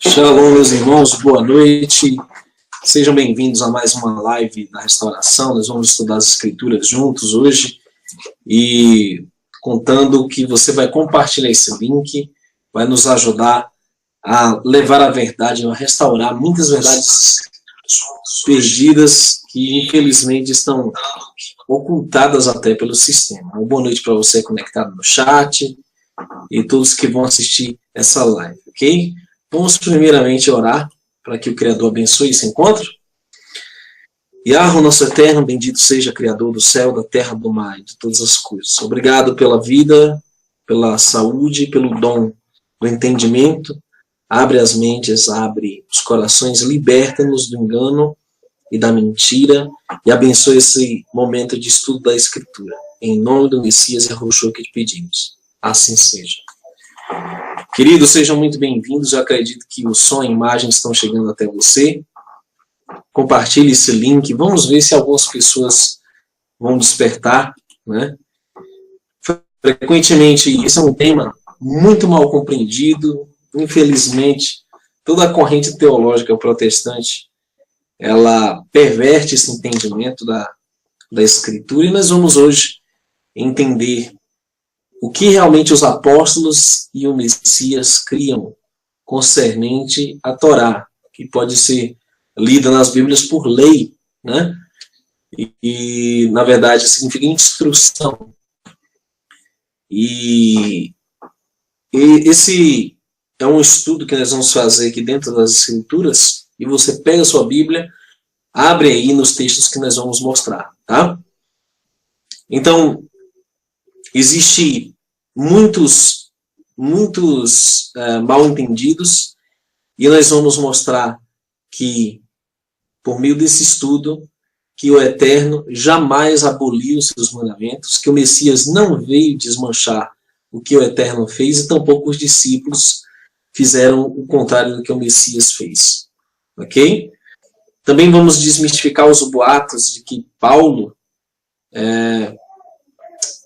Shalom, meus irmãos, boa noite. Sejam bem-vindos a mais uma live da restauração. Nós vamos estudar as escrituras juntos hoje e contando que você vai compartilhar esse link, vai nos ajudar a levar a verdade, a restaurar muitas verdades perdidas que infelizmente estão ocultadas até pelo sistema. Uma boa noite para você conectado no chat e todos que vão assistir essa live, ok? Vamos primeiramente orar para que o Criador abençoe esse encontro. Yahweh, nosso eterno, bendito seja Criador do céu, da terra, do mar e de todas as coisas. Obrigado pela vida, pela saúde, pelo dom do entendimento. Abre as mentes, abre os corações, liberta-nos do engano e da mentira e abençoe esse momento de estudo da Escritura. Em nome do Messias Yahushua que te pedimos. Assim seja. Queridos, sejam muito bem-vindos. Eu acredito que o som e a imagem estão chegando até você. Compartilhe esse link. Vamos ver se algumas pessoas vão despertar, né? Frequentemente, esse é um tema muito mal compreendido. Infelizmente, toda a corrente teológica protestante, ela perverte esse entendimento da Escritura. E nós vamos hoje entender o que realmente os apóstolos e o Messias criam concernente à Torá, que pode ser lida nas Bíblias por lei, né? E na verdade, significa instrução. E esse é um estudo que nós vamos fazer aqui dentro das Escrituras, e você pega a sua Bíblia, abre aí nos textos que nós vamos mostrar, tá? Então, existe muitos mal entendidos, e nós vamos mostrar que, por meio desse estudo, que o Eterno jamais aboliu os seus mandamentos, que o Messias não veio desmanchar o que o Eterno fez, e tampouco os discípulos fizeram o contrário do que o Messias fez. Ok? Também vamos desmistificar os boatos de que Paulo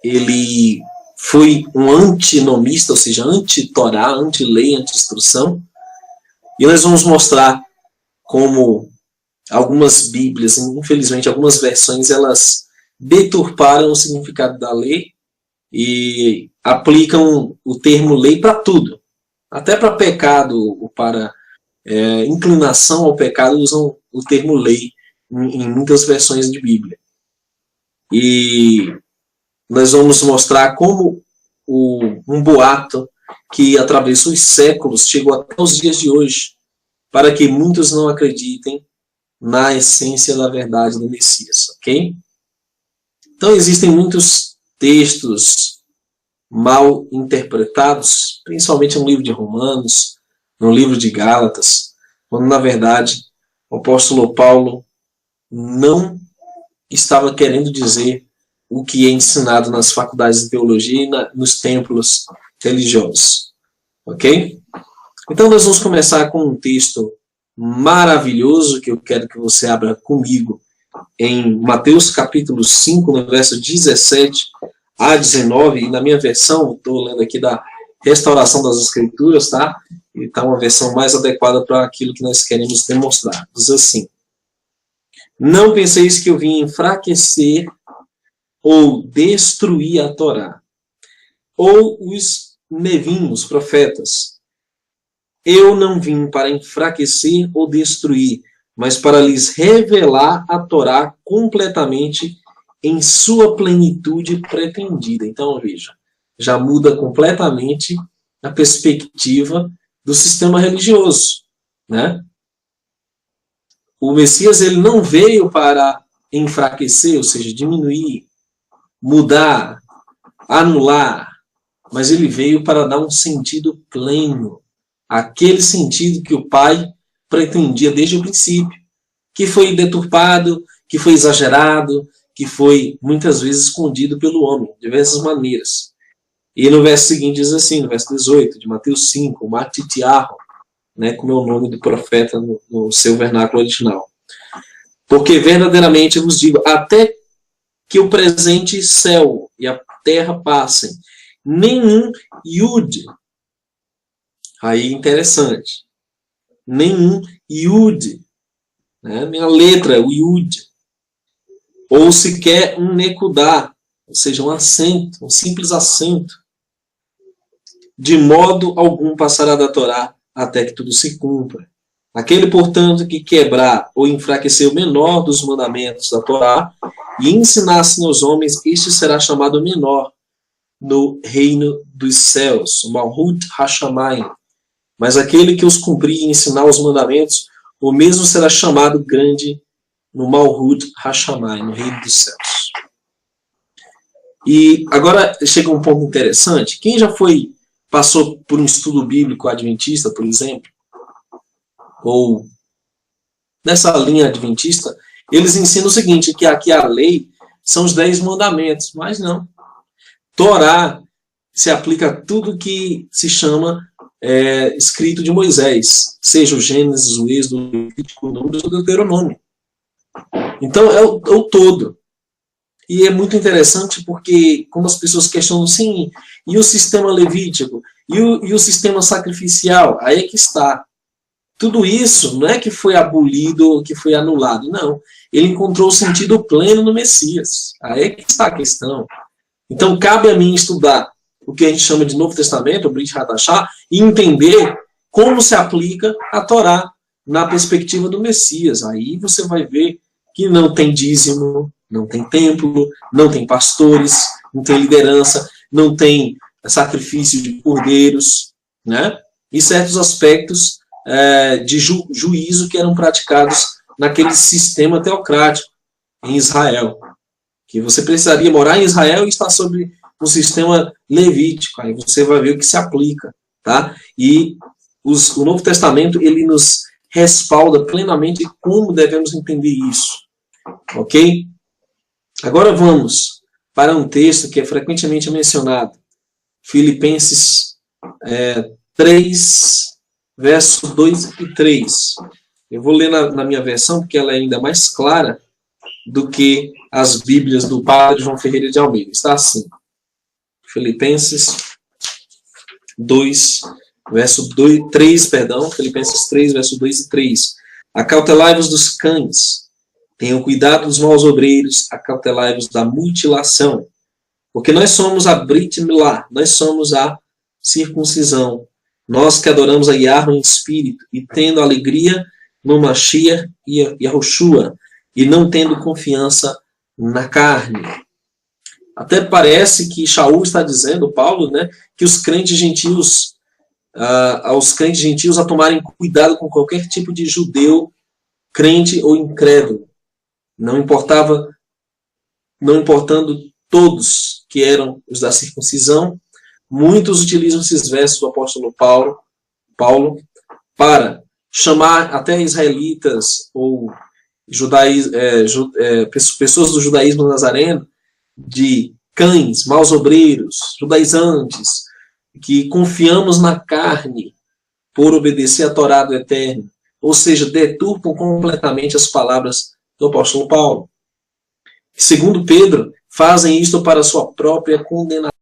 ele foi um antinomista, ou seja, anti-Torá, anti-lei, anti-instrução. E nós vamos mostrar como algumas Bíblias, infelizmente algumas versões, elas deturparam o significado da lei e aplicam o termo lei para tudo. Até para pecado ou para inclinação ao pecado usam o termo lei em muitas versões de Bíblia. E nós vamos mostrar como um boato que atravessou os séculos chegou até os dias de hoje, para que muitos não acreditem na essência da verdade do Messias, ok? Então existem muitos textos mal interpretados, principalmente no livro de Romanos, no livro de Gálatas, quando na verdade o apóstolo Paulo não estava querendo dizer o que é ensinado nas faculdades de teologia e nos templos religiosos. Ok? Então nós vamos começar com um texto maravilhoso que eu quero que você abra comigo em Mateus capítulo 5, no verso 17 a 19, e na minha versão, estou lendo aqui da Restauração das Escrituras, tá? E está uma versão mais adequada para aquilo que nós queremos demonstrar. Diz assim: não penseis que eu vim enfraquecer ou destruir a Torá, ou os Nevim, os profetas. Eu não vim para enfraquecer ou destruir, mas para lhes revelar a Torá completamente em sua plenitude pretendida. Então, veja, já muda completamente a perspectiva do sistema religioso, né? O Messias ele não veio para enfraquecer, ou seja, diminuir, mudar, anular, mas ele veio para dar um sentido pleno, aquele sentido que o Pai pretendia desde o princípio, que foi deturpado, que foi exagerado, que foi muitas vezes escondido pelo homem, de diversas maneiras. E no verso seguinte diz assim, no verso 18 de Mateus 5, Matitiarro, né, como é o nome do profeta no seu vernáculo original. Porque verdadeiramente eu vos digo, até que o presente céu e a terra passem, nenhum Yud. Aí interessante. nenhum Yud, né? Minha letra, o Yud, ou sequer um Nekudá, ou seja, um acento, um simples acento. De modo algum passará da Torá até que tudo se cumpra. Aquele, portanto, que quebrar ou enfraquecer o menor dos mandamentos da Torá e ensinasse aos homens, este será chamado menor no reino dos céus, Malhut Hashamayim. Mas aquele que os cumprir e ensinar os mandamentos, o mesmo será chamado grande no Malhut Hashamayim, no reino dos céus. E agora chega um ponto interessante. Quem já passou por um estudo bíblico adventista, por exemplo, ou nessa linha adventista, eles ensinam o seguinte, que aqui a lei são os 10 mandamentos, mas não. Torá se aplica a tudo que se chama escrito de Moisés, seja o Gênesis, o Êxodo, o Levítico, o Número, o Deuteronômio. Então é o todo. E é muito interessante porque quando as pessoas questionam, sim, e o sistema levítico? E o sistema sacrificial? Aí é que está. Tudo isso não é que foi abolido ou que foi anulado, não. Ele encontrou o sentido pleno no Messias. Aí é que está a questão. Então cabe a mim estudar o que a gente chama de Novo Testamento, o Brit Hadashah, e entender como se aplica a Torá na perspectiva do Messias. Aí você vai ver que não tem dízimo, não tem templo, não tem pastores, não tem liderança, não tem sacrifício de cordeiros, né? E certos aspectos de juízo que eram praticados naquele sistema teocrático em Israel. Que você precisaria morar em Israel e estar sob um sistema levítico. Aí você vai ver o que se aplica. Tá? E o Novo Testamento ele nos respalda plenamente como devemos entender isso. Ok? Agora vamos para um texto que é frequentemente mencionado. Filipenses 3, verso 2 e 3. Eu vou ler na minha versão, porque ela é ainda mais clara do que as Bíblias do Padre João Ferreira de Almeida. Está assim. Filipenses 2, verso 3, Filipenses 3, verso 2 e 3. Acautelai-vos dos cães, tenham cuidado dos maus obreiros, acautelai-vos da mutilação, porque nós somos a Brit Milá, nós somos a circuncisão, nós que adoramos a Yahweh em espírito, e tendo alegria no Mashiach e Yahushua, e não tendo confiança na carne. Até parece que Shaul está dizendo, Paulo, né, que os crentes gentios, aos crentes gentios a tomarem cuidado com qualquer tipo de judeu, crente ou incrédulo. Não importando todos que eram os da circuncisão, muitos utilizam esses versos do apóstolo Paulo para chamar até israelitas ou pessoas do judaísmo nazareno de cães, maus obreiros, judaizantes, que confiamos na carne por obedecer a Torá do Eterno, ou seja, deturpam completamente as palavras do apóstolo Paulo. Segundo Pedro, fazem isto para sua própria condenação,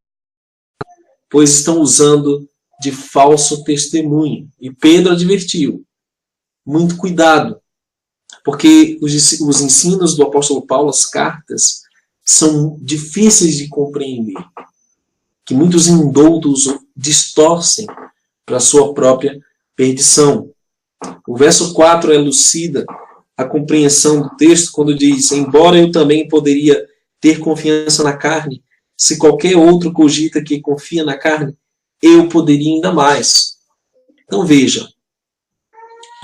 pois estão usando de falso testemunho. E Pedro advertiu, muito cuidado, porque os ensinos do apóstolo Paulo, as cartas, são difíceis de compreender, que muitos indoutos distorcem para a sua própria perdição. O verso 4 elucida a compreensão do texto quando diz, embora eu também poderia ter confiança na carne, se qualquer outro cogita que confia na carne, eu poderia ainda mais. Então veja,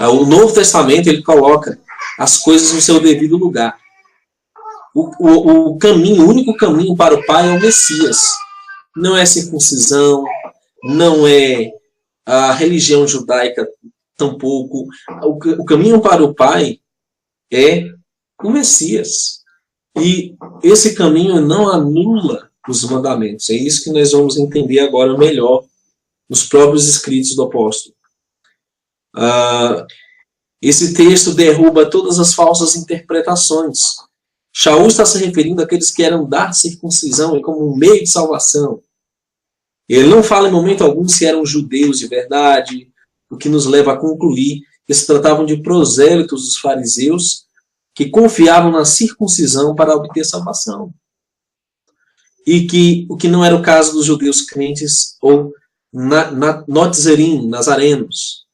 o Novo Testamento ele coloca as coisas no seu devido lugar. O único caminho para o Pai é o Messias. Não é circuncisão, não é a religião judaica tampouco. O caminho para o Pai é o Messias. E esse caminho não anula os mandamentos. É isso que nós vamos entender agora melhor nos próprios escritos do apóstolo. Esse texto derruba todas as falsas interpretações. Shaul está se referindo àqueles que eram da circuncisão como um meio de salvação. Ele não fala em momento algum se eram judeus de verdade, o que nos leva a concluir que se tratavam de prosélitos dos fariseus que confiavam na circuncisão para obter salvação. E que o que não era o caso dos judeus crentes ou Notzerim, nazarenos.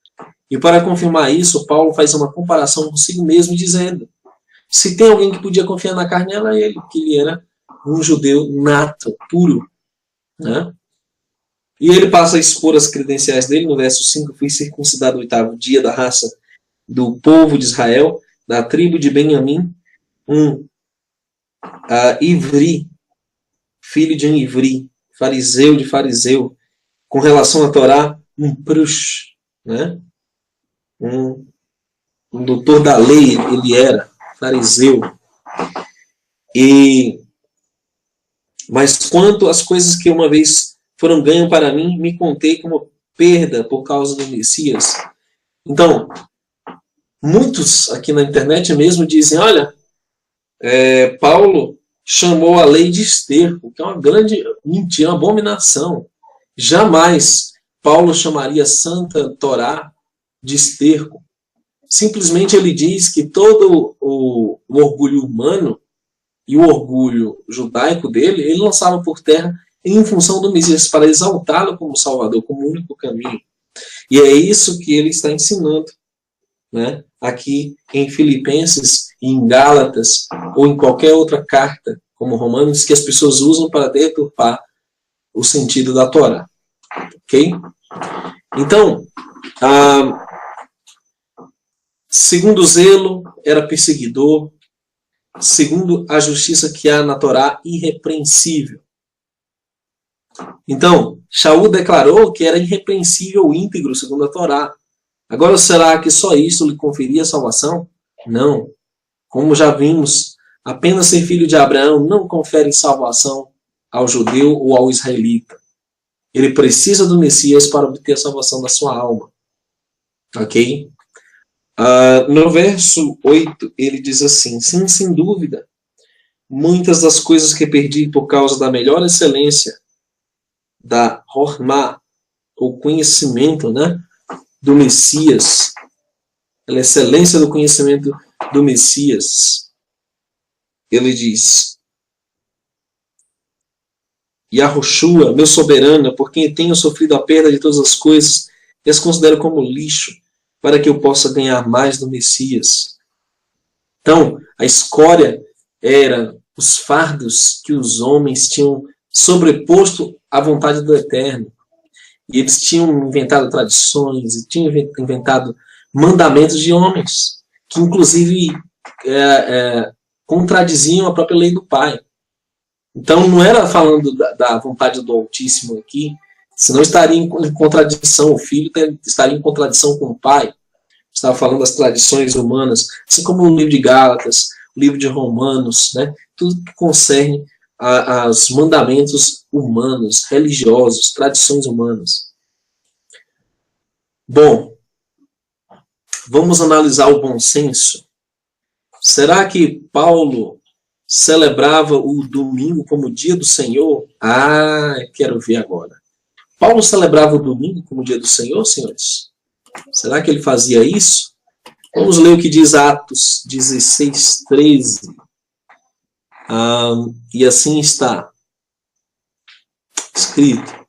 E para confirmar isso, Paulo faz uma comparação consigo mesmo, dizendo: se tem alguém que podia confiar na carne, era ele, que ele era um judeu nato, puro. Né? E ele passa a expor as credenciais dele, no verso 5, fui circuncidado no 8º dia da raça do povo de Israel, da tribo de Benjamim, Ivri, filho de um Ivri, fariseu de fariseu, com relação à Torá, um prush, né? um doutor da lei, ele era fariseu. Mas quanto às coisas que uma vez foram ganho para mim, me contei como perda por causa do Messias. Então, muitos aqui na internet mesmo dizem, olha, Paulo chamou a lei de esterco, que é uma grande mentira, uma abominação. Jamais Paulo chamaria a Santa Torá de esterco. Simplesmente ele diz que todo o orgulho humano e o orgulho judaico dele, ele lançava por terra em função do Messias, para exaltá-lo como Salvador, como único caminho. E é isso que ele está ensinando, né? Aqui em Filipenses, em Gálatas, ou em qualquer outra carta, como Romanos, que as pessoas usam para deturpar o sentido da Torá. Ok? Então, segundo o zelo, era perseguidor. Segundo a justiça que há na Torá, irrepreensível. Então, Shaul declarou que era irrepreensível, íntegro, segundo a Torá. Agora, será que só isso lhe conferia salvação? Não. Como já vimos, apenas ser filho de Abraão não confere salvação ao judeu ou ao israelita. Ele precisa do Messias para obter a salvação da sua alma. Ok? No verso 8, ele diz assim, sim, sem dúvida, muitas das coisas que perdi por causa da melhor excelência da Hormá, o conhecimento, né, do Messias, a excelência do conhecimento do Messias, ele diz, Yahushua, meu soberano, por quem tenho sofrido a perda de todas as coisas, e as considero como lixo, para que eu possa ganhar mais do Messias. Então, a escória era os fardos que os homens tinham sobreposto à vontade do Eterno. E eles tinham inventado tradições, e tinham inventado mandamentos de homens, que inclusive contradiziam a própria lei do Pai. Então, não era falando da vontade do Altíssimo aqui, senão estaria em contradição, o filho estaria em contradição com o pai. Estava falando das tradições humanas, assim como no livro de Gálatas, o livro de Romanos, né? Tudo que concerne aos mandamentos humanos, religiosos, tradições humanas. Bom, vamos analisar o bom senso. Será que Paulo celebrava o domingo como dia do Senhor? Quero ver agora. Paulo celebrava o domingo como dia do Senhor, senhores? Será que ele fazia isso? Vamos ler o que diz Atos 16, 13. E assim está escrito.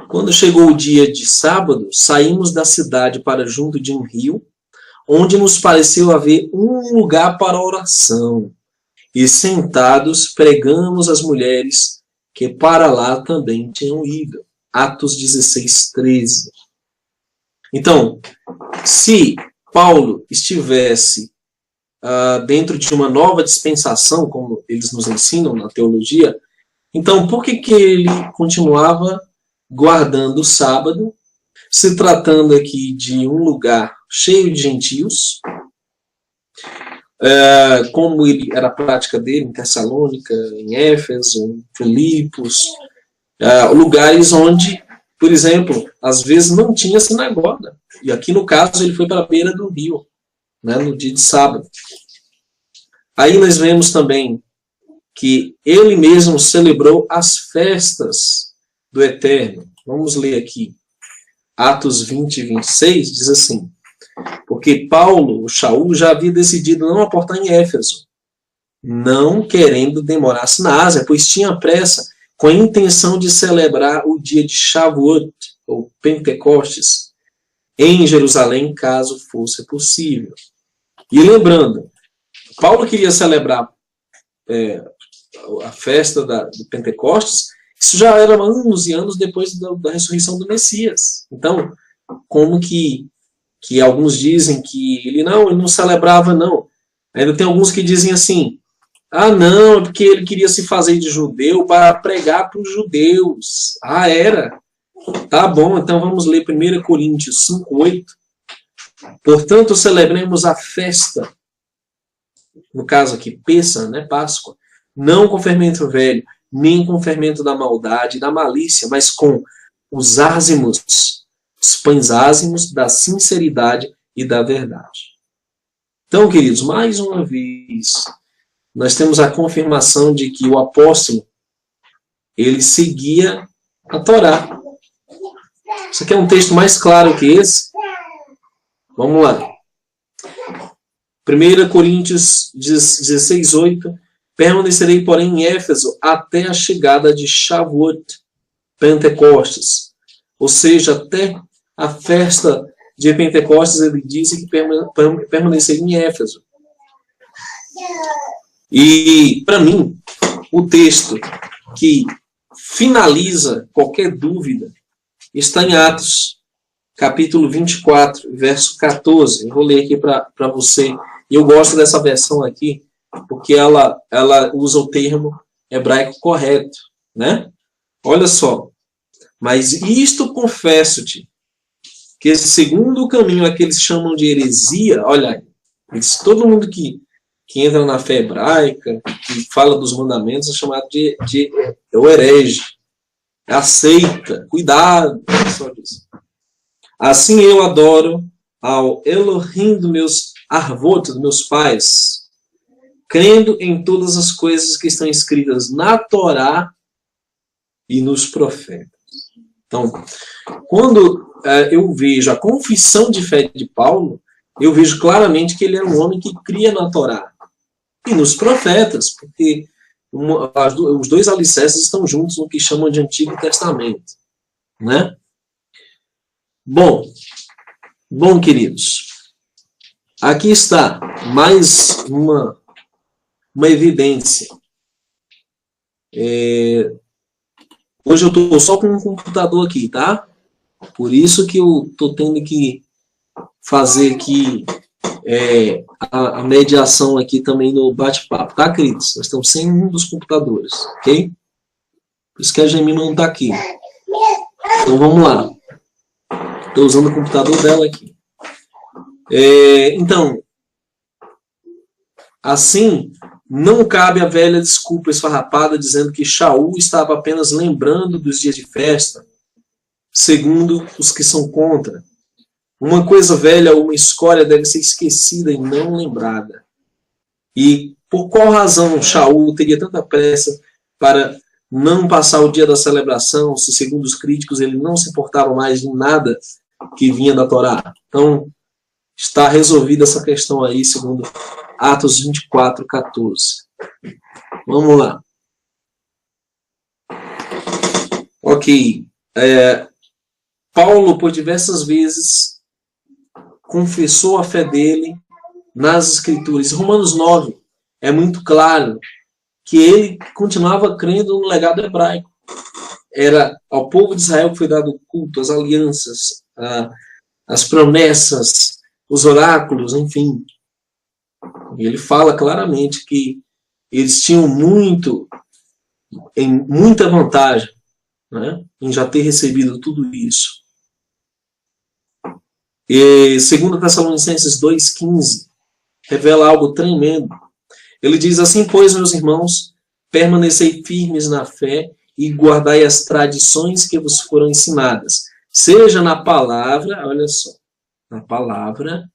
Quando chegou o dia de sábado, saímos da cidade para junto de um rio, onde nos pareceu haver um lugar para oração. E sentados, pregamos às mulheres que para lá também tinham ido. Atos 16, 13. Então, se Paulo estivesse dentro de uma nova dispensação, como eles nos ensinam na teologia, então por que ele continuava guardando o sábado, se tratando aqui de um lugar cheio de gentios, como era a prática dele em Tessalônica, em Éfeso, em Filipos, lugares onde, por exemplo, às vezes não tinha sinagoga. E aqui no caso ele foi para a beira do rio, né, no dia de sábado. Aí nós vemos também que ele mesmo celebrou as festas do Eterno. Vamos ler aqui. Atos 20 e 26, diz assim: porque Paulo, o Shaul, já havia decidido não aportar em Éfeso, não querendo demorar-se na Ásia, pois tinha pressa, com a intenção de celebrar o dia de Shavuot, ou Pentecostes, em Jerusalém, caso fosse possível. E lembrando, Paulo queria celebrar a festa do Pentecostes, isso já era anos e anos depois da ressurreição do Messias. Então, como que alguns dizem que ele não celebrava, não. Ainda tem alguns que dizem assim: ah, não, é porque ele queria se fazer de judeu para pregar para os judeus. Ah, era? Tá bom, então vamos ler 1 Coríntios 5:8. Portanto, celebremos a festa, no caso aqui, Pêssar, né, Páscoa, não com fermento velho, nem com fermento da maldade e da malícia, mas com os pães ázimos da sinceridade e da verdade. Então, queridos, mais uma vez, nós temos a confirmação de que o apóstolo, ele seguia a Torá. Isso aqui é um texto mais claro que esse. Vamos lá. 1 Coríntios 16:8. Permanecerei, porém, em Éfeso até a chegada de Shavuot, Pentecostes. Ou seja, até a festa de Pentecostes, ele disse que permaneceria em Éfeso. E, para mim, o texto que finaliza qualquer dúvida está em Atos, capítulo 24, verso 14. Eu vou ler aqui para você. E eu gosto dessa versão aqui, porque ela usa o termo hebraico correto, né? Olha só. Mas isto confesso-te, que esse segundo caminho, a que eles chamam de heresia, olha, todo mundo que entra na fé hebraica, que fala dos mandamentos, é chamado de o herege. Aceita, cuidado, só disso. Assim eu adoro ao Elohim dos meus arvot, dos meus pais, crendo em todas as coisas que estão escritas na Torá e nos profetas. Então, quando eu vejo a confissão de fé de Paulo, eu vejo claramente que ele era um homem que cria na Torá e nos profetas, porque os dois alicerces estão juntos no que chamam de Antigo Testamento, né? Bom, queridos, aqui está mais uma evidência. Hoje eu estou só com um computador aqui, tá? Por isso que eu estou tendo que fazer aqui a mediação aqui também no bate-papo, tá, queridos? Nós estamos sem um dos computadores, ok? Por isso que a Gemima não está aqui. Então vamos lá. Estou usando o computador dela aqui. Então, assim, não cabe a velha desculpa esfarrapada dizendo que Shaul estava apenas lembrando dos dias de festa, segundo os que são contra. Uma coisa velha ou uma escória deve ser esquecida e não lembrada. E por qual razão Shaul teria tanta pressa para não passar o dia da celebração, se segundo os críticos ele não se importava mais em nada que vinha da Torá? Então, está resolvida essa questão aí, segundo Atos 24, 14. Vamos lá. Ok. Paulo, por diversas vezes, confessou a fé dele nas Escrituras. Romanos 9 é muito claro que ele continuava crendo no legado hebraico. Era ao povo de Israel que foi dado o culto, as alianças, as promessas, os oráculos, enfim. E ele fala claramente que eles tinham muita vantagem, né, em já ter recebido tudo isso. E 2 Tessalonicenses 2,15 revela algo tremendo. Ele diz assim: pois, meus irmãos, permanecei firmes na fé e guardai as tradições que vos foram ensinadas, seja na palavra, olha só, na palavra,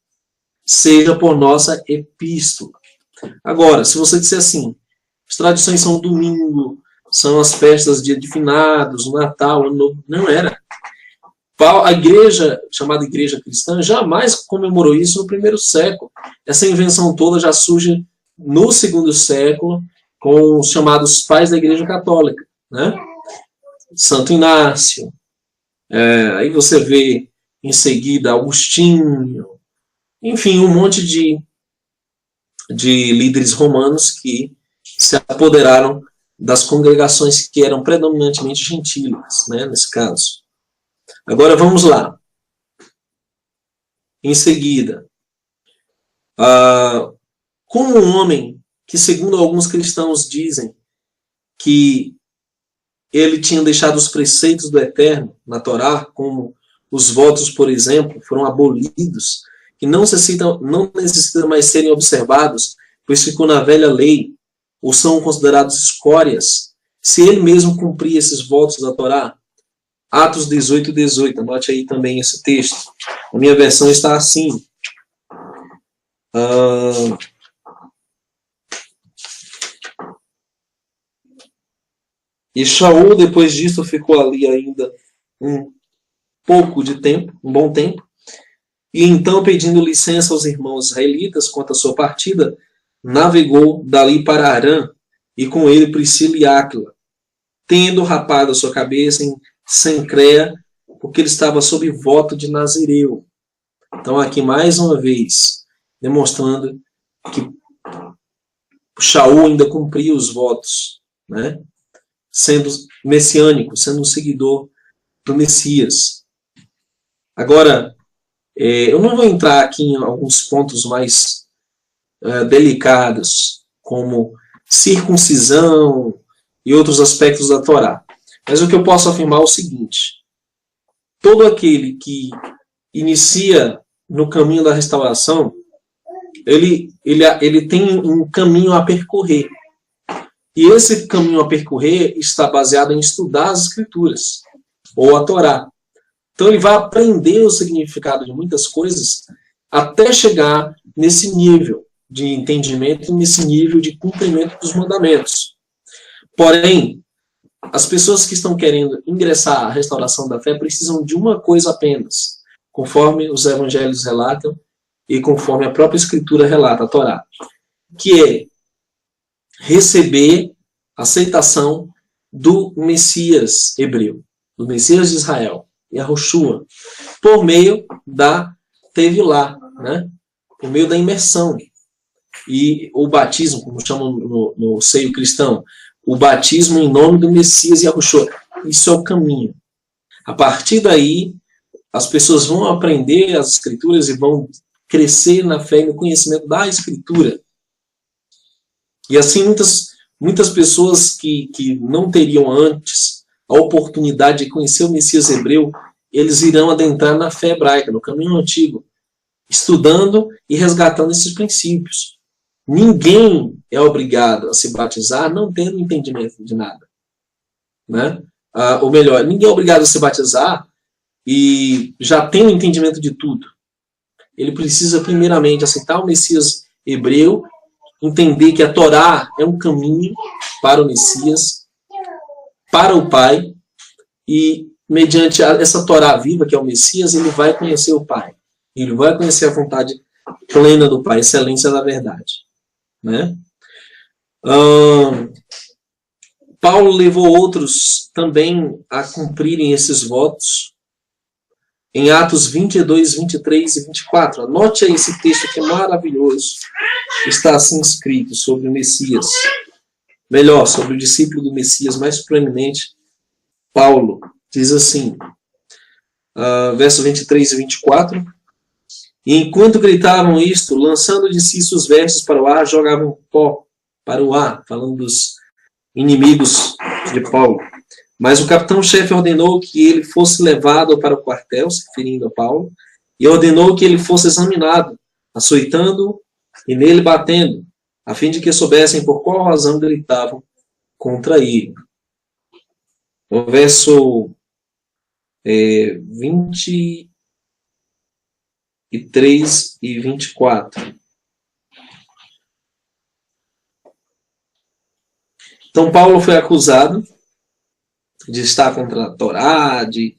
seja por nossa epístola. Agora, se você disser assim, as tradições são o domingo, são as festas de finados, o Natal, o Ano Novo, não era. A igreja, chamada igreja cristã, jamais comemorou isso no primeiro século. Essa invenção toda já surge no segundo século, com os chamados pais da igreja católica, né? Santo Inácio, aí você vê em seguida Agostinho, enfim, um monte de líderes romanos que se apoderaram das congregações que eram predominantemente gentílicas, né, nesse caso. Agora vamos lá. Em seguida, como um homem que, segundo alguns cristãos dizem, que ele tinha deixado os preceitos do Eterno na Torá, como os votos, por exemplo, foram abolidos, que não necessitam mais serem observados, pois ficou na velha lei, ou são considerados escórias, se ele mesmo cumpria esses votos da Torá. Atos 18:18, anote aí também esse texto. A minha versão está assim. E Shaul, depois disso, ficou ali ainda um bom tempo, e então, pedindo licença aos irmãos israelitas quanto à sua partida, navegou dali para Arã, e com ele Priscila e Áquila, tendo rapado a sua cabeça em Sencreia, porque ele estava sob voto de Nazireu. Então, aqui mais uma vez, demonstrando que Shaul ainda cumpria os votos, né? Sendo messiânico, sendo um seguidor do Messias. Agora, eu não vou entrar aqui em alguns pontos mais delicados, como circuncisão e outros aspectos da Torá. Mas o que eu posso afirmar é o seguinte: todo aquele que inicia no caminho da restauração, ele tem um caminho a percorrer. E esse caminho a percorrer está baseado em estudar as Escrituras, ou a Torá. Então ele vai aprender o significado de muitas coisas até chegar nesse nível de entendimento, nesse nível de cumprimento dos mandamentos. Porém, as pessoas que estão querendo ingressar à restauração da fé precisam de uma coisa apenas, conforme os evangelhos relatam e conforme a própria Escritura relata, a Torá, que é receber a aceitação do Messias hebreu, do Messias de Israel, Yahushua, por meio da Tevilá, né? Por meio da imersão. E o batismo, como chamam no seio cristão, o batismo em nome do Messias Yahushua. Isso é o caminho. A partir daí, as pessoas vão aprender as Escrituras e vão crescer na fé e no conhecimento da Escritura. E assim, muitas pessoas que não teriam antes a oportunidade de conhecer o Messias hebreu, eles irão adentrar na fé hebraica, no caminho antigo, estudando e resgatando esses princípios. Ninguém é obrigado a se batizar não tendo entendimento de nada, né? Ou melhor, ninguém é obrigado a se batizar e já tem o entendimento de tudo. Ele precisa primeiramente aceitar o Messias hebreu, entender que a Torá é um caminho para o Messias, para o Pai, e mediante essa Torá viva, que é o Messias, ele vai conhecer o Pai. Ele vai conhecer a vontade plena do Pai, excelência da verdade, né? Paulo levou outros também a cumprirem esses votos em Atos 22, 23 e 24. Anote aí esse texto que é maravilhoso. Está assim escrito sobre o Messias. Melhor, sobre o discípulo do Messias mais proeminente, Paulo. Diz assim, verso 23 e 24. E enquanto gritavam isto, lançando de si seus vestes para o ar, jogavam pó para o ar, falando dos inimigos de Paulo. Mas o capitão-chefe ordenou que ele fosse levado para o quartel, se referindo a Paulo, e ordenou que ele fosse examinado, açoitando e nele batendo, a fim de que soubessem por qual razão gritavam contra ele. No verso 23 e 24. Então, Paulo foi acusado de estar contra a Torá, de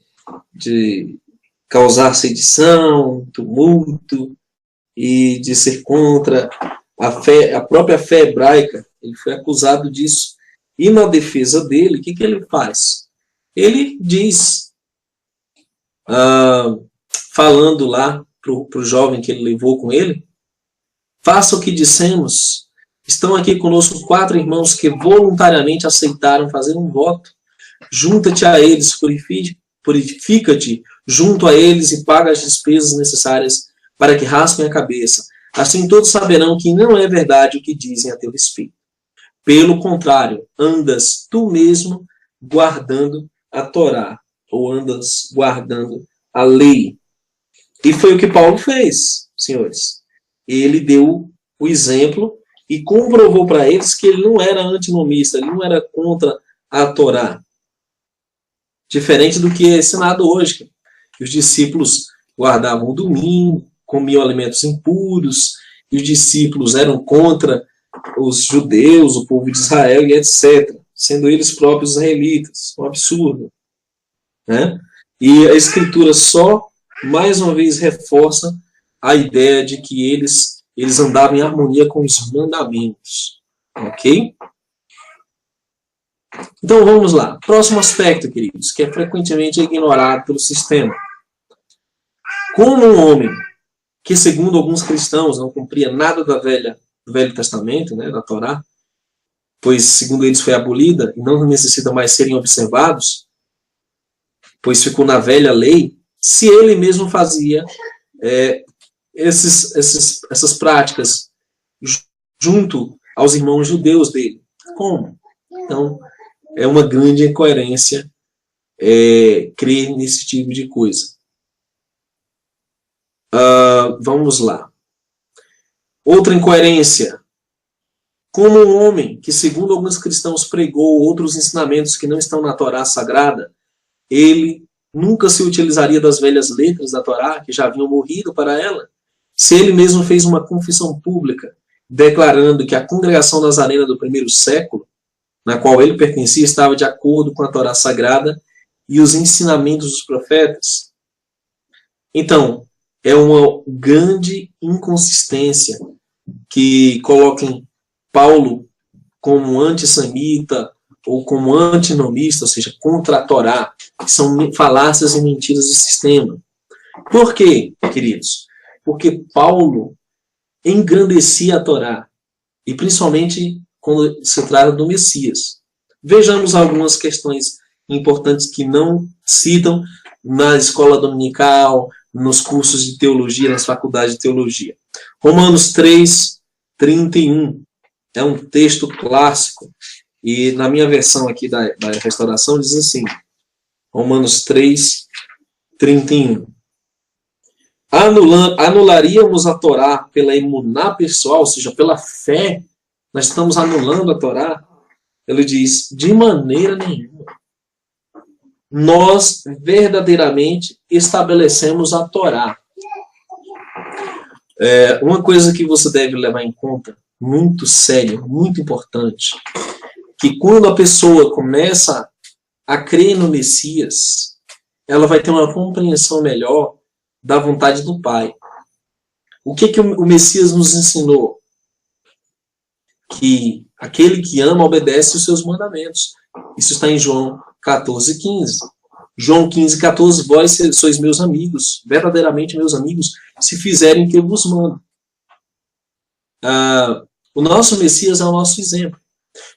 causar sedição, tumulto, e de ser contra a própria fé hebraica. Ele foi acusado disso. E na defesa dele, o que ele faz? Ele diz, falando lá para o jovem que ele levou com ele, faça o que dissemos. Estão aqui conosco 4 irmãos que voluntariamente aceitaram fazer um voto. Junta-te a eles, purifica-te junto a eles e paga as despesas necessárias para que raspem a cabeça. Assim todos saberão que não é verdade o que dizem a teu respeito. Pelo contrário, andas tu mesmo guardando a Torá, ou andas guardando a lei. E foi o que Paulo fez, senhores. Ele deu o exemplo e comprovou para eles que ele não era antinomista, ele não era contra a Torá. Diferente do que é ensinado hoje, que os discípulos guardavam o domingo, comiam alimentos impuros, e os discípulos eram contra os judeus, o povo de Israel e etc., sendo eles próprios israelitas. Um absurdo. Né? E a Escritura só, mais uma vez, reforça a ideia de que eles andavam em harmonia com os mandamentos. Ok? Então vamos lá. Próximo aspecto, queridos, que é frequentemente ignorado pelo sistema. Como um homem que, segundo alguns cristãos, não cumpria nada do Velho Testamento, né, da Torá, pois, segundo eles, foi abolida e não necessita mais serem observados, pois ficou na velha lei, se ele mesmo fazia essas práticas junto aos irmãos judeus dele. Como? Então, é uma grande incoerência crer nesse tipo de coisa. Vamos lá. Outra incoerência. Como um homem que, segundo alguns cristãos, pregou outros ensinamentos que não estão na Torá Sagrada, ele nunca se utilizaria das velhas letras da Torá, que já haviam morrido para ela, se ele mesmo fez uma confissão pública, declarando que a congregação nazarena do primeiro século, na qual ele pertencia, estava de acordo com a Torá Sagrada e os ensinamentos dos profetas. Então, é uma grande inconsistência que coloquem Paulo como antissemita ou como antinomista, ou seja, contra a Torá, que são falácias e mentiras do sistema. Por quê, queridos? Porque Paulo engrandecia a Torá, e principalmente quando se trata do Messias. Vejamos algumas questões importantes que não citam na escola dominical, nos cursos de teologia, nas faculdades de teologia. Romanos 3, 31. É um texto clássico. E na minha versão aqui da Restauração diz assim. Romanos 3, 31. Anularíamos a Torá pela emuná pessoal, ou seja, pela fé. Nós estamos anulando a Torá. Ele diz, de maneira nenhuma. Nós verdadeiramente estabelecemos a Torá. Uma coisa que você deve levar em conta, muito sério, muito importante, que quando a pessoa começa a crer no Messias, ela vai ter uma compreensão melhor da vontade do Pai. O que o Messias nos ensinou? Que aquele que ama obedece os seus mandamentos. Isso está em João 14, 15. João 15, 14, vós sois meus amigos, verdadeiramente meus amigos, se fizerem o que eu vos mando. O nosso Messias é o nosso exemplo.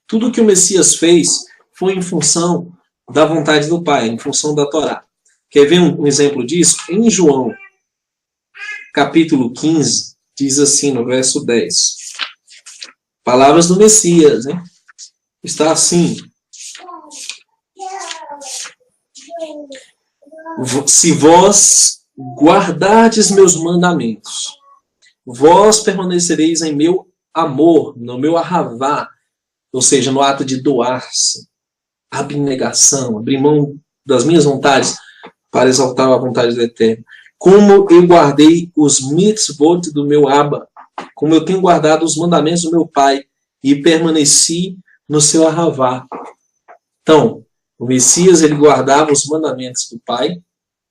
Tudo que o Messias fez foi em função da vontade do Pai, em função da Torá. Quer ver um exemplo disso? Em João, capítulo 15, diz assim, no verso 10. Palavras do Messias, hein? Está assim. Se vós guardardes meus mandamentos, vós permanecereis em meu amor, no meu ahavá, ou seja, no ato de doar-se, abnegação, abrir mão das minhas vontades para exaltar a vontade do Eterno. Como eu guardei os mitzvot do meu Abba, como eu tenho guardado os mandamentos do meu Pai e permaneci no seu ahavá. Então, o Messias, ele guardava os mandamentos do Pai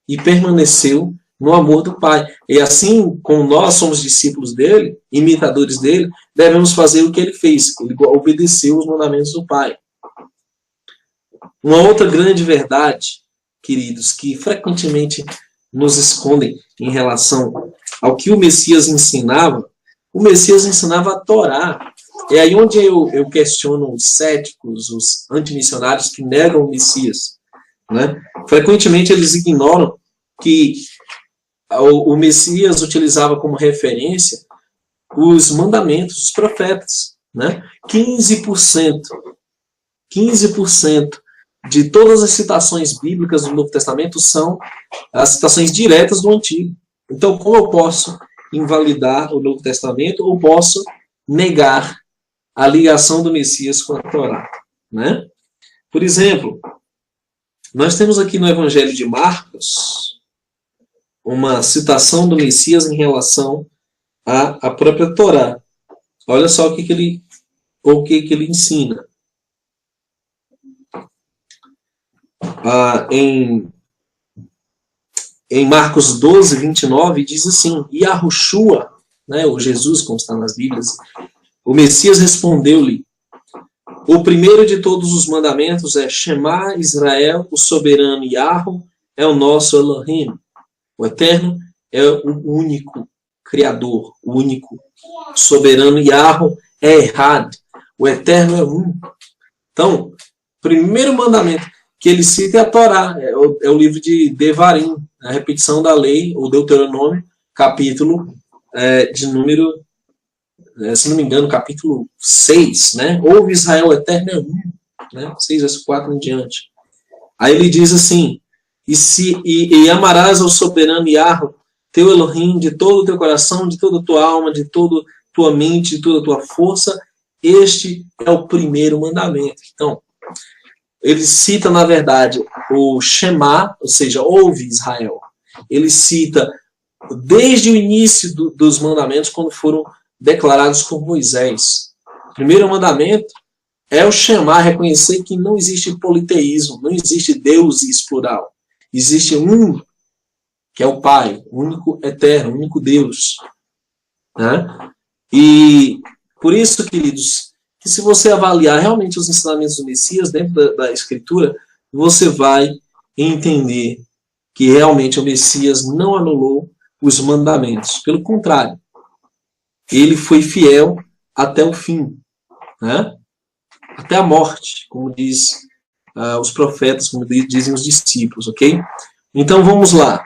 e permaneceu no amor do Pai. E assim como nós somos discípulos dele, imitadores dele, devemos fazer o que ele fez, ele obedeceu os mandamentos do Pai. Uma outra grande verdade, queridos, que frequentemente nos escondem em relação ao que o Messias ensinava a Torá. É aí onde eu questiono os céticos, os antimissionários que negam o Messias. Né? Frequentemente eles ignoram que o Messias utilizava como referência os mandamentos, os profetas. Né? 15% de todas as citações bíblicas do Novo Testamento são as citações diretas do Antigo. Então, como eu posso invalidar o Novo Testamento ou posso negar a ligação do Messias com a Torá? Né? Por exemplo, nós temos aqui no Evangelho de Marcos uma citação do Messias em relação à própria Torá. Olha só o que ele ensina. Em Marcos 12, 29, diz assim: E Yahushua, né, o Jesus, como está nas Bíblias, o Messias respondeu-lhe: O primeiro de todos os mandamentos é Shema Israel, o soberano Yahu é o nosso Elohim. O Eterno é o único Criador, o único soberano Yahu é Errad. O Eterno é um. Então, primeiro mandamento que ele cita é a Torá, é o livro de Devarim, a repetição da lei, o Deuteronômio, capítulo de número, se não me engano, capítulo 6, né? Ouve Israel, o Eterno é um, né? 6, verso 4 em diante. Aí ele diz assim: E amarás ao soberano Yahweh, teu Elohim, de todo o teu coração, de toda a tua alma, de toda a tua mente, de toda a tua força. Este é o primeiro mandamento. Então, ele cita, na verdade, o Shema, ou seja, ouve Israel. Ele cita desde o início dos mandamentos, quando foram declarados por Moisés. O primeiro mandamento é o Shema, reconhecer que não existe politeísmo, não existe deuses plural. Existe um, que é o Pai, o único eterno, o único Deus. Né? E por isso, queridos, que se você avaliar realmente os ensinamentos do Messias dentro da Escritura, você vai entender que realmente o Messias não anulou os mandamentos. Pelo contrário, ele foi fiel até o fim, né? Até a morte, como diz os profetas, como dizem os discípulos, ok? Então vamos lá.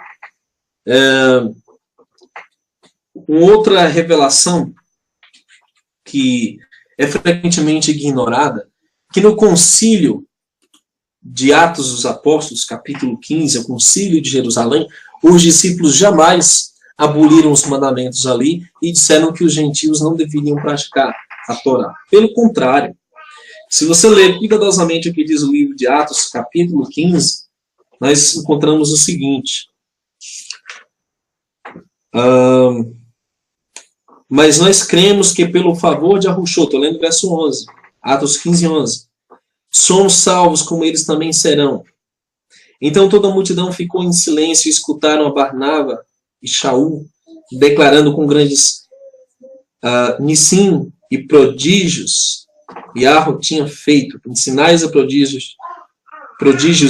Uma outra revelação que é frequentemente ignorada, que no concílio de Atos dos Apóstolos, capítulo 15, o concílio de Jerusalém, os discípulos jamais aboliram os mandamentos ali e disseram que os gentios não deveriam praticar a Torá. Pelo contrário, se você ler cuidadosamente o que diz o livro de Atos, capítulo 15, nós encontramos o seguinte: mas nós cremos que pelo favor de Yahushua, estou lendo o verso 11, Atos 15, 11, somos salvos como eles também serão. Então toda a multidão ficou em silêncio e escutaram a Barnaba e Shaul declarando com grandes nissim e prodígios Yahweh tinha feito, em sinais e prodígios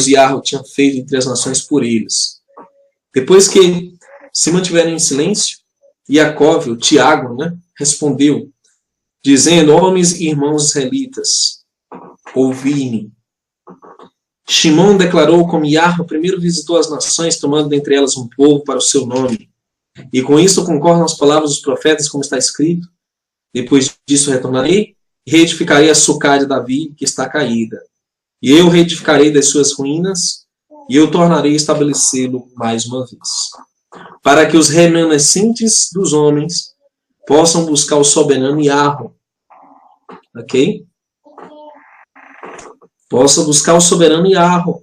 Yahweh tinha feito entre as nações por eles. Depois que se mantiveram em silêncio, Iacove, o Tiago, né, respondeu, dizendo: homens e irmãos israelitas, ouvi-me. Shimon declarou como Yahweh primeiro visitou as nações, tomando dentre elas um povo para o seu nome. E com isso concordam as palavras dos profetas, como está escrito: depois disso retornarei e reedificarei a Sucá de Davi, que está caída. E eu reedificarei das suas ruínas, e eu tornarei a estabelecê-lo mais uma vez. Para que os remanescentes dos homens possam buscar o soberano Yahweh. Ok? Possam buscar o soberano Yahweh.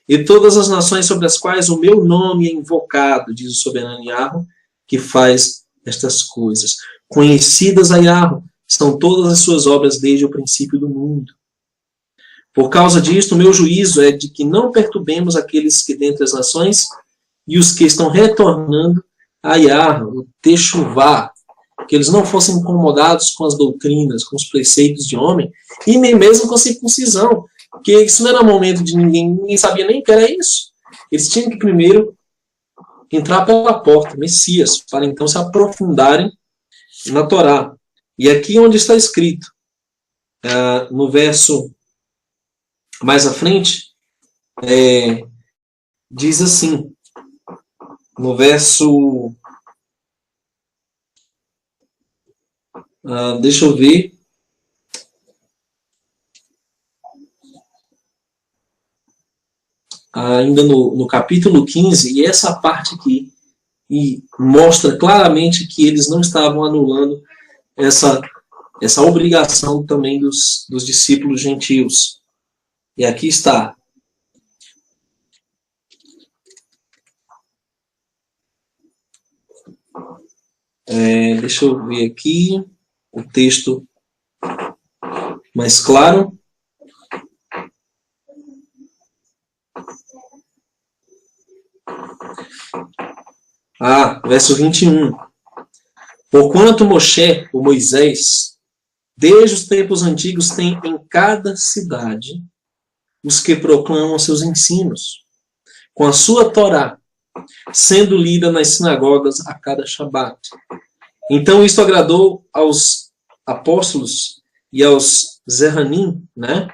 E todas as nações sobre as quais o meu nome é invocado, diz o soberano Yahweh, que faz estas coisas. Conhecidas a Yahweh são todas as suas obras desde o princípio do mundo. Por causa disto, o meu juízo é de que não perturbemos aqueles que dentre as nações e os que estão retornando a Yahweh, o Techuvá, que eles não fossem incomodados com as doutrinas, com os preceitos de homem, e nem mesmo com a circuncisão, porque isso não era momento de ninguém sabia nem o que era isso. Eles tinham que primeiro entrar pela porta, Messias, para então se aprofundarem na Torá. E aqui onde está escrito, no verso mais à frente, diz assim, no verso... deixa eu ver. Ainda no capítulo 15, e essa parte aqui e mostra claramente que eles não estavam anulando essa obrigação também dos discípulos gentios. E aqui está. Deixa eu ver aqui o texto mais claro. Verso 21. Porquanto Moshe, ou Moisés, desde os tempos antigos tem em cada cidade os que proclamam seus ensinos, com a sua Torá, sendo lida nas sinagogas a cada Shabat. Então isto agradou aos apóstolos e aos Zeranim, né?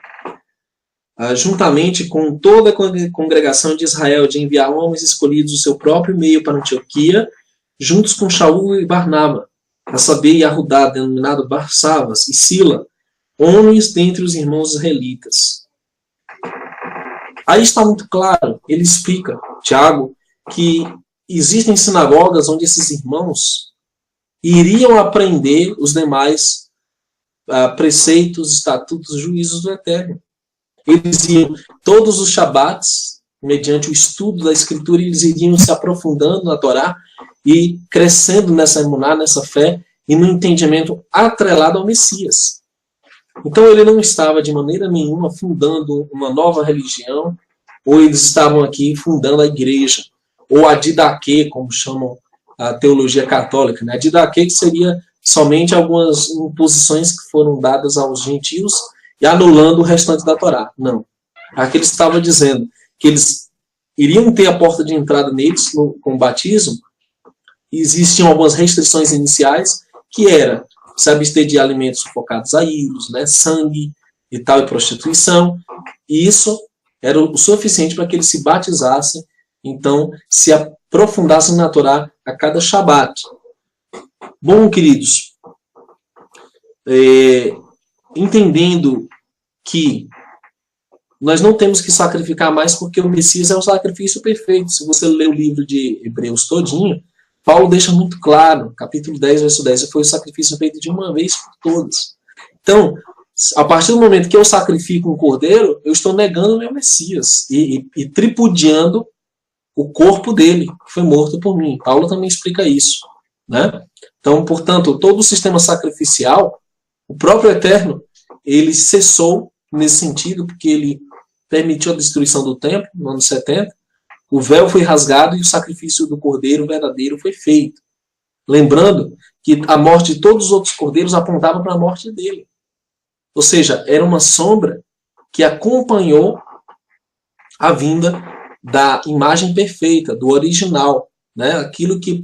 Juntamente com toda a congregação de Israel, de enviar homens escolhidos do seu próprio meio para Antioquia, juntos com Shaul e Barnaba, a saber, Yahudá, denominado Barsavas, e Sila, homens dentre os irmãos israelitas. Aí está muito claro, ele explica, Tiago, que existem sinagogas onde esses irmãos iriam aprender os demais preceitos, estatutos, juízos do Eterno. Eles iam, todos os Shabats, mediante o estudo da Escritura, eles iriam se aprofundando na Torá e crescendo nessa emuná, nessa fé e no entendimento atrelado ao Messias. Então ele não estava de maneira nenhuma fundando uma nova religião, ou eles estavam aqui fundando a igreja, ou a didaquê, como chamam a teologia católica, né? A didaquê que seria somente algumas imposições que foram dadas aos gentios e anulando o restante da Torá. Não. Aqui ele estava dizendo que eles iriam ter a porta de entrada neles com o batismo. Existiam algumas restrições iniciais, que era se abster de alimentos sufocados a ídolos, né, sangue e tal, e prostituição. E isso era o suficiente para que eles se batizassem, então se aprofundassem na Torá a cada Shabat. Bom, queridos, entendendo que nós não temos que sacrificar mais porque o Messias é o sacrifício perfeito. Se você ler o livro de Hebreus todinho, Paulo deixa muito claro, capítulo 10, verso 10, foi o sacrifício feito de uma vez por todas. Então, a partir do momento que eu sacrifico um cordeiro, eu estou negando o meu Messias e tripudiando o corpo dele, que foi morto por mim. Paulo também explica isso, né? Então, portanto, todo o sistema sacrificial, o próprio Eterno, ele cessou nesse sentido, porque ele permitiu a destruição do templo, no ano 70, o véu foi rasgado e o sacrifício do cordeiro verdadeiro foi feito. Lembrando que a morte de todos os outros cordeiros apontava para a morte dele. Ou seja, era uma sombra que acompanhou a vinda da imagem perfeita, do original, né? Aquilo que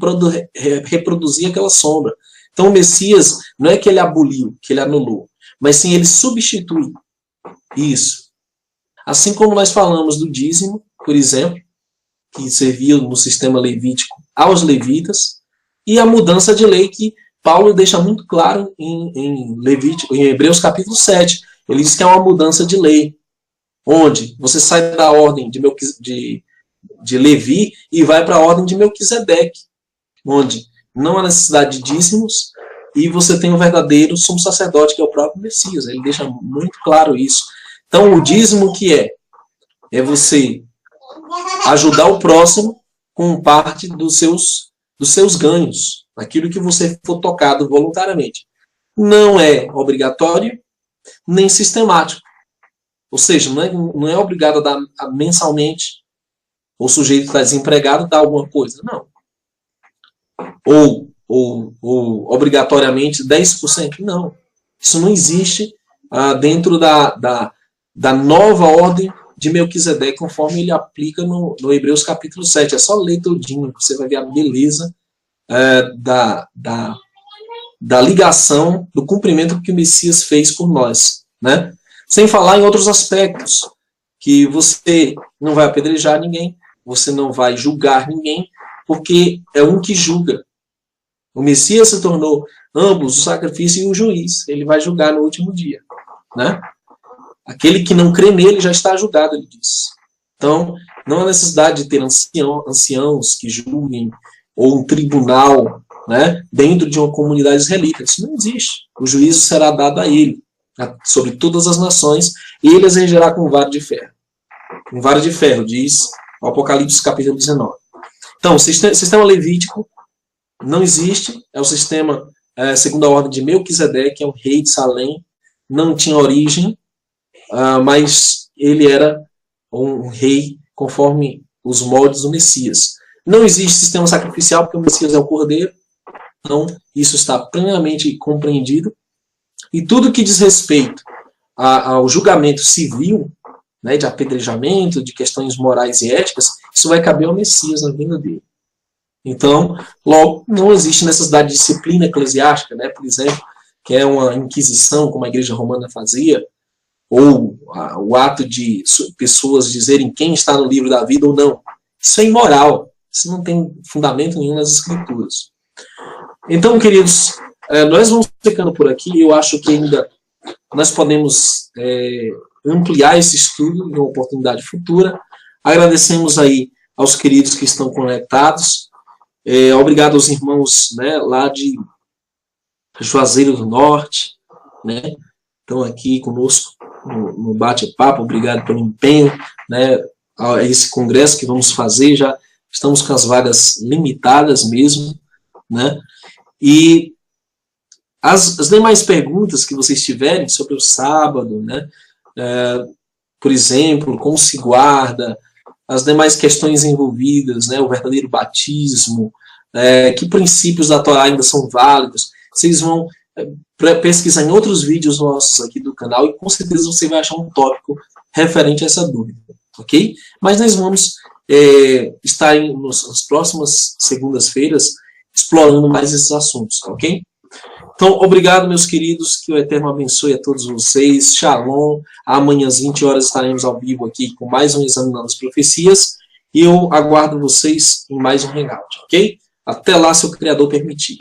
reproduzia aquela sombra. Então o Messias não é que ele aboliu, que ele anulou, mas sim ele substitui isso. Assim como nós falamos do dízimo, por exemplo, que servia no sistema levítico aos levitas, e a mudança de lei que Paulo deixa muito claro em Hebreus capítulo 7. Ele diz que é uma mudança de lei, onde você sai da ordem de Levi e vai para a ordem de Melquisedeque, onde não há necessidade de dízimos e você tem o verdadeiro sumo sacerdote, que é o próprio Messias. Ele deixa muito claro isso. Então, o dízimo que é você ajudar o próximo com parte dos seus ganhos, aquilo que você for tocado voluntariamente. Não é obrigatório, nem sistemático. Ou seja, não é obrigado a dar mensalmente, O sujeito está desempregado, dá alguma coisa? Não. Ou obrigatoriamente 10%? Não. Isso não existe dentro da nova ordem de Melquisedeque, conforme ele aplica no Hebreus capítulo 7. É só ler todinho, que você vai ver a beleza da ligação, do cumprimento que o Messias fez por nós, né? Sem falar em outros aspectos, que você não vai apedrejar ninguém, você não vai julgar ninguém, porque é um que julga. O Messias se tornou ambos o sacrifício e o juiz. Ele vai julgar no último dia, né? Aquele que não crê nele já está julgado, ele diz. Então, não há necessidade de ter anciãos que julguem, ou um tribunal, né, dentro de uma comunidade israelita. Isso não existe. O juízo será dado a ele, sobre todas as nações, e ele as regerá com vara de ferro. Com vara de ferro, diz o Apocalipse capítulo 19. Então, o sistema levítico não existe, é o sistema segundo a ordem de Melquisedeque, é o rei de Salém, não tinha origem, mas ele era um rei conforme os moldes do Messias. Não existe sistema sacrificial, porque o Messias é o Cordeiro, então isso está plenamente compreendido. E tudo que diz respeito ao julgamento civil, né, de apedrejamento, de questões morais e éticas, isso vai caber ao Messias na vinda dele. Então, logo, não existe necessidade de disciplina eclesiástica, né, por exemplo, que é uma inquisição, como a igreja romana fazia, ou o ato de pessoas dizerem quem está no livro da vida ou não. Isso é imoral. Isso não tem fundamento nenhum nas Escrituras. Então, queridos, nós vamos ficando por aqui. Eu acho que ainda nós podemos ampliar esse estudo em uma oportunidade futura. Agradecemos aí aos queridos que estão conectados. Obrigado aos irmãos, né, lá de Juazeiro do Norte, né, estão aqui conosco no bate-papo. Obrigado pelo empenho, né, a esse congresso que vamos fazer. Já estamos com as vagas limitadas mesmo, né, e as demais perguntas que vocês tiverem sobre o sábado, né, por exemplo, como se guarda, as demais questões envolvidas, né, o verdadeiro batismo, que princípios da Torá ainda são válidos, vocês vão pesquisar em outros vídeos nossos aqui do canal e com certeza você vai achar um tópico referente a essa dúvida, ok? Mas nós vamos estar nas próximas segundas-feiras explorando mais esses assuntos, ok? Então, obrigado, meus queridos, que o Eterno abençoe a todos vocês. Shalom. Amanhã às 20 horas estaremos ao vivo aqui com mais um Examinando as Profecias. E eu aguardo vocês em mais um hangout, ok? Até lá, se o Criador permitir.